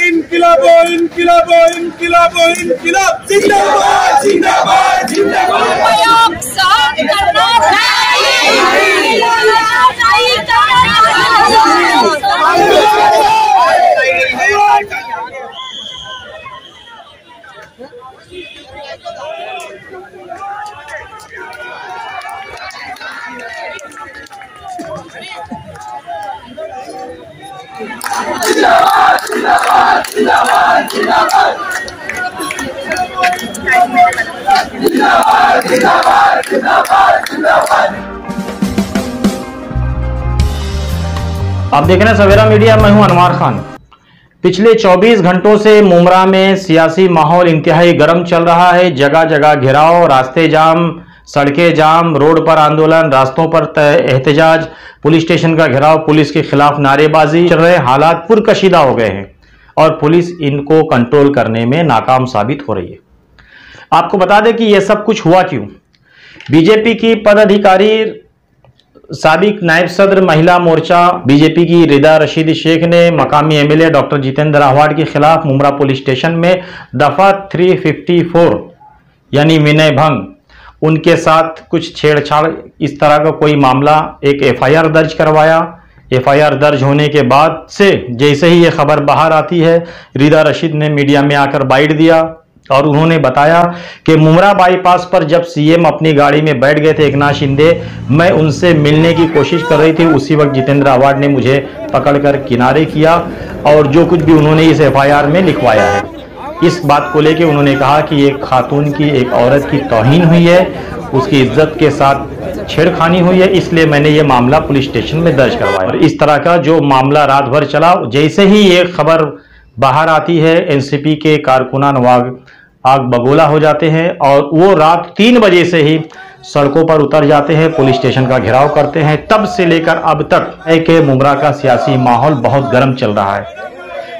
इनकिलाबो इनकिलाबो इनकिलाबो इनकिलाब जिंदाबाद जिंदाबाद जिंदाबाद। उपयोग साफ करना आप देख रहे हैं सवेरा मीडिया। मैं हूं अनवर खान। पिछले 24 घंटों से मुमरा में सियासी माहौल इंतहाई गर्म चल रहा है। जगह जगह घेराव, रास्ते जाम, सड़कें जाम, रोड पर आंदोलन, रास्तों पर एहतजाज, पुलिस स्टेशन का घेराव, पुलिस के खिलाफ नारेबाजी चल रहे। हालात पुरकशीदा हो गए हैं और पुलिस इनको कंट्रोल करने में नाकाम साबित हो रही है। आपको बता दें कि यह सब कुछ हुआ क्यों। बीजेपी की पदाधिकारी साबिक नायब सदर महिला मोर्चा बीजेपी की रिदा रशीद शेख ने मकामी एमएलए डॉक्टर जितेंद्र आह्वाड के खिलाफ मुमरा पुलिस स्टेशन में दफा 354 यानी विनय भंग, उनके साथ कुछ छेड़छाड़, इस तरह का कोई मामला, एक एफआईआर दर्ज करवाया। एफआईआर दर्ज होने के बाद से जैसे ही ये खबर बाहर आती है, रिदा रशीद ने मीडिया में आकर बाइट दिया और उन्होंने बताया कि मुमरा बाईपास पर जब सीएम अपनी गाड़ी में बैठ गए थे एकनाथ शिंदे, मैं उनसे मिलने की कोशिश कर रही थी। उसी वक्त जितेंद्र आह्वाड ने मुझे पकड़कर किनारे किया और जो कुछ भी उन्होंने इस एफआईआर में लिखवाया है, इस बात को लेकर उन्होंने कहा कि एक खातून की, एक औरत की तौहीन हुई है, उसकी इज्जत के साथ छेड़खानी हुई है, इसलिए मैंने ये मामला पुलिस स्टेशन में दर्ज करवाया। और इस तरह का जो मामला रात भर चला, जैसे ही ये खबर बाहर आती है, एनसीपी के कारकुनान आग बगोला हो जाते हैं और वो रात 3 बजे से ही सड़कों पर उतर जाते हैं, पुलिस स्टेशन का घेराव करते हैं। तब से लेकर अब तक है कि मुमरा का सियासी माहौल बहुत गर्म चल रहा है।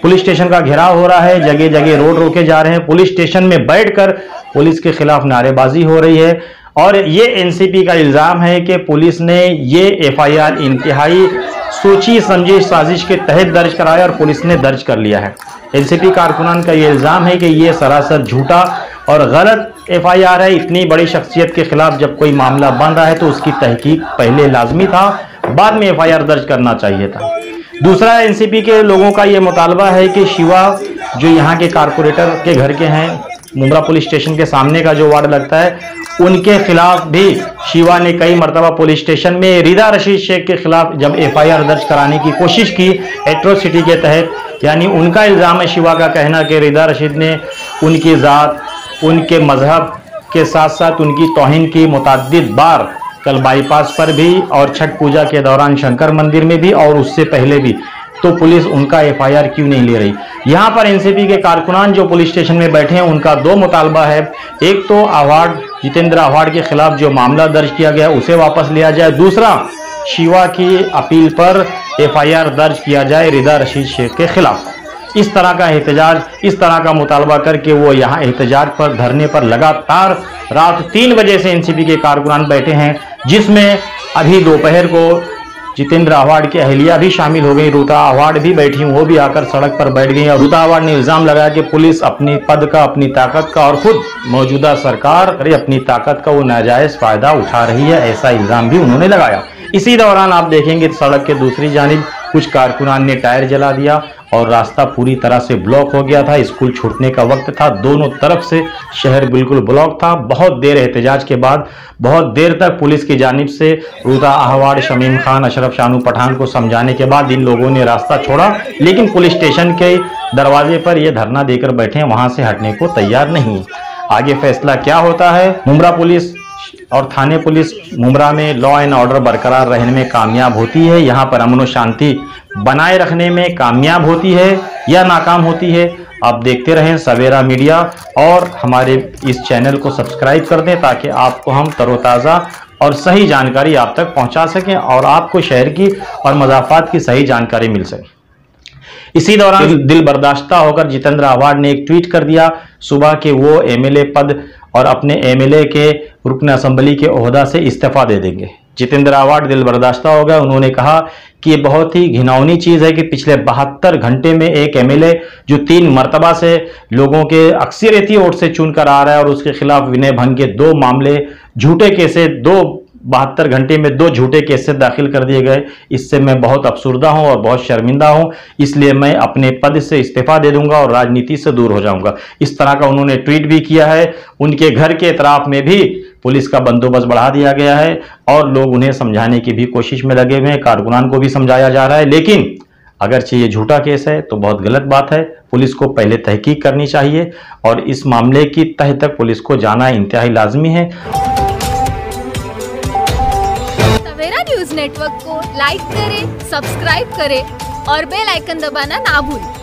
पुलिस स्टेशन का घेराव हो रहा है, जगह जगह रोड रोके जा रहे हैं, पुलिस स्टेशन में बैठकर पुलिस के खिलाफ नारेबाजी हो रही है। और ये एनसीपी का इल्जाम है कि पुलिस ने ये एफआईआर इंतहाई सोची समझी साजिश के तहत दर्ज कराया और पुलिस ने दर्ज कर लिया है। एनसीपी कारकुनान का ये इल्जाम है कि ये सरासर झूठा और गलत एफआईआर है। इतनी बड़ी शख्सियत के खिलाफ जब कोई मामला बन रहा है तो उसकी तहकीक पहले लाजमी था, बाद में एफआईआर दर्ज करना चाहिए था। दूसरा, एनसीपी के लोगों का ये मुतालबा है कि शिवा जो यहाँ के कारपोरेटर के घर के हैं, मुमरा पुलिस स्टेशन के सामने का जो वार्ड लगता है, उनके खिलाफ भी शिवा ने कई मरतबा पुलिस स्टेशन में रिदा रशीद शेख के खिलाफ जब एफआईआर दर्ज कराने की कोशिश की एट्रोसिटी के तहत, यानी उनका इल्जाम है, शिवा का कहना कि रिदा रशीद ने उनकी ज़ात, उनके मजहब के साथ साथ उनकी तौहीन की मुतअद्दिद बार, कल बाईपास पर भी और छठ पूजा के दौरान शंकर मंदिर में भी और उससे पहले भी। तो पुलिस उनका एफआईआर क्यों नहीं ले रही। यहाँ पर एनसीपी के कारकुनान जो पुलिस स्टेशन में बैठे हैं, उनका 2 मुतालबा है। एक तो जितेंद्र आह्वाड के खिलाफ जो मामला दर्ज किया गया उसे वापस लिया जाए। दूसरा, शिवा की अपील पर एफआईआर दर्ज किया जाए रिदा रशीद शेख के खिलाफ। इस तरह का एहतजाज, इस तरह का मुतालबा करके वो यहाँ एहतजाज पर, धरने पर लगातार रात 3 बजे से एनसीपी के कारकुनान बैठे हैं, जिसमें अभी दोपहर को जितेंद्र आह्वाड की अहलिया भी शामिल हो गई। रूता आह्वाड भी बैठी, वो भी आकर सड़क पर बैठ गई। और रूता आह्वाड ने इल्जाम लगाया कि पुलिस अपनी पद का, अपनी ताकत का और खुद मौजूदा सरकार अपनी ताकत का वो नाजायज फायदा उठा रही है, ऐसा इल्जाम भी उन्होंने लगाया। इसी दौरान आप देखेंगे सड़क के दूसरी जानिब कुछ कारकुनान ने टायर जला दिया और रास्ता पूरी तरह से ब्लॉक हो गया था। स्कूल छूटने का वक्त था, दोनों तरफ से शहर बिल्कुल ब्लॉक था। बहुत देर एहतजाज के बाद, बहुत देर तक पुलिस की जानिब से रूता आह्वाड, शमीम खान, अशरफ शानू पठान को समझाने के बाद इन लोगों ने रास्ता छोड़ा, लेकिन पुलिस स्टेशन के दरवाजे पर ये धरना देकर बैठे हैं, वहां से हटने को तैयार नहीं। आगे फैसला क्या होता है। मुमरा पुलिस और थाने पुलिस मुमरा में लॉ एंड ऑर्डर बरकरार रहने में कामयाब होती है, यहाँ पर अमन व शांति बनाए रखने में कामयाब होती है या नाकाम होती है। आप देखते रहें सवेरा मीडिया और हमारे इस चैनल को सब्सक्राइब कर दें ताकि आपको हम तरोताज़ा और सही जानकारी आप तक पहुंचा सकें और आपको शहर की और मज़ाफ़ात की सही जानकारी मिल सके। इसी दौरान दिल बर्दाश्ता होकर जितेंद्र आह्वाड ने एक ट्वीट कर दिया सुबह के वो एमएलए पद और अपने एमएलए के रुकन असेंबली के ओहदा से इस्तीफा दे देंगे। जितेंद्र अवार्ड दिल बर्दाश्ता हो गया। उन्होंने कहा कि ये बहुत ही घिनौनी चीज है कि पिछले 72 घंटे में एक एमएलए जो 3 मर्तबा से लोगों के अक्सरियती वोट से चुनकर आ रहा है और उसके खिलाफ विनय भंग के 2 मामले झूठे केसे 72 घंटे में 2 झूठे केसेस दाखिल कर दिए गए। इससे मैं बहुत अफसुर्दा हूं और बहुत शर्मिंदा हूं, इसलिए मैं अपने पद से इस्तीफा दे दूंगा और राजनीति से दूर हो जाऊंगा। इस तरह का उन्होंने ट्वीट भी किया है। उनके घर के इतराफ में भी पुलिस का बंदोबस्त बढ़ा दिया गया है और लोग उन्हें समझाने की भी कोशिश में लगे हुए हैं, कारकुनान को भी समझाया जा रहा है। लेकिन अगरचे ये झूठा केस है तो बहुत गलत बात है। पुलिस को पहले तहकीक करनी चाहिए और इस मामले की तह तक पुलिस को जाना इंतहाई लाजमी है। सवेरा न्यूज नेटवर्क को लाइक करें, सब्सक्राइब करें और बेल आइकन दबाना ना भूलें।